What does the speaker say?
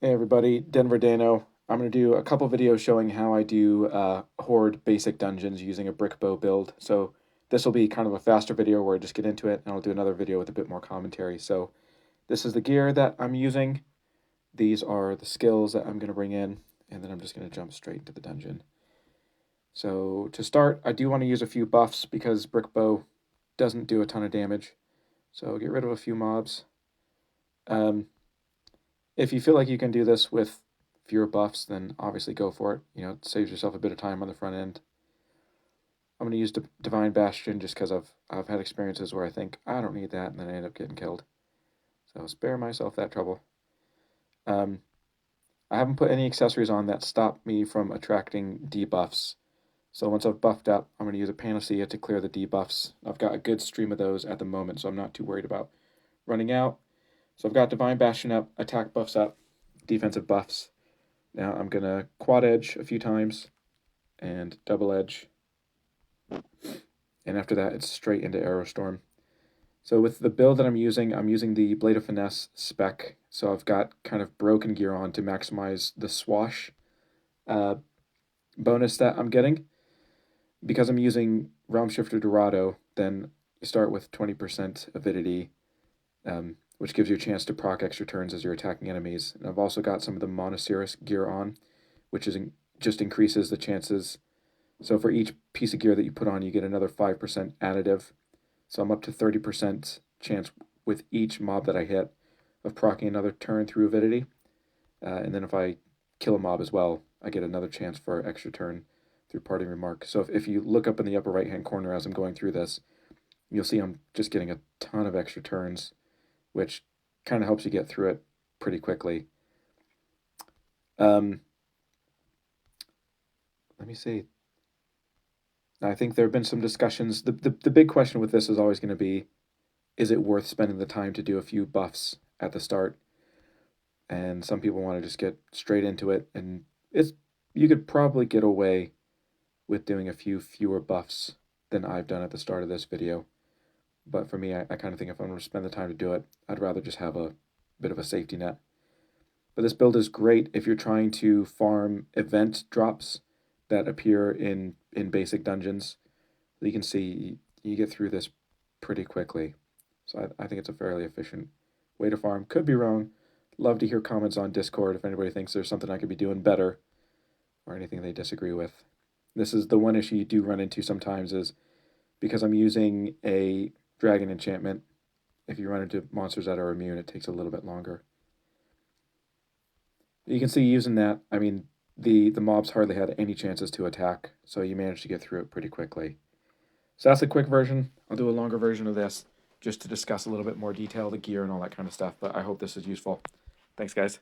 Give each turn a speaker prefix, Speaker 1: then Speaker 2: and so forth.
Speaker 1: Hey everybody, Denver Dano. I'm going to do a couple videos showing how I do Horde basic dungeons using a brick bow build. So this will be kind of a faster video where I just get into it, and I'll do another video with a bit more commentary. So this is the gear that I'm using. These are the skills that I'm going to bring in, and then I'm just going to jump straight into the dungeon. So to start, I do want to use a few buffs because brick bow doesn't do a ton of damage. So get rid of a few mobs. Um, If you feel like you can do this with fewer buffs, then obviously go for it. You know, it saves yourself a bit of time on the front end. I'm going to use Divine Bastion just because I've had experiences where I think I don't need that, and then I end up getting killed. So spare myself that trouble. Um, I haven't put any accessories on that stop me from attracting debuffs. So once I've buffed up, I'm going to use a Panacea to clear the debuffs. I've got a good stream of those at the moment, so I'm not too worried about running out. So I've got Divine Bastion up, attack buffs up, defensive buffs. Now I'm going to quad edge a few times and double edge. And after that, it's straight into Aerostorm. So with the build that I'm using the Blade of Finesse spec. So I've got kind of broken gear on to maximize the swash uh, bonus that I'm getting. Because I'm using Realmshifter Dorado, then you start with 20% avidity, which gives you a chance to proc extra turns as you're attacking enemies. And I've also got some of the Monoceros gear on, which just increases the chances. So for each piece of gear that you put on, you get another 5% additive. So I'm up to 30% chance with each mob that I hit of proccing another turn through avidity. And then if I kill a mob as well, I get another chance for extra turn through parting remark. So if you look up in the upper right hand corner as I'm going through this, you'll see I'm just getting a ton of extra turns, which kind of helps you get through it pretty quickly. Let me see. I think there have been some discussions. The big question with this is always going to be, is it worth spending the time to do a few buffs at the start? And some people want to just get straight into it, and it's you could probably get away with doing a few fewer buffs than I've done at the start of this video. But for me, I kind of think if I'm going to spend the time to do it, I'd rather just have a bit of a safety net. But this build is great if you're trying to farm event drops that appear in basic dungeons. You can see you get through this pretty quickly. So I think it's a fairly efficient way to farm. Could be wrong. Love to hear comments on Discord if anybody thinks there's something I could be doing better or anything they disagree with. This is the one issue you do run into sometimes is because I'm using a dragon enchantment. If you run into monsters that are immune, it takes a little bit longer. You can see using that, I mean, the mobs hardly had any chances to attack, so you managed to get through it pretty quickly. So that's a quick version. I'll do a longer version of this just to discuss a little bit more detail, the gear and all that kind of stuff, but I hope this is useful. Thanks, guys.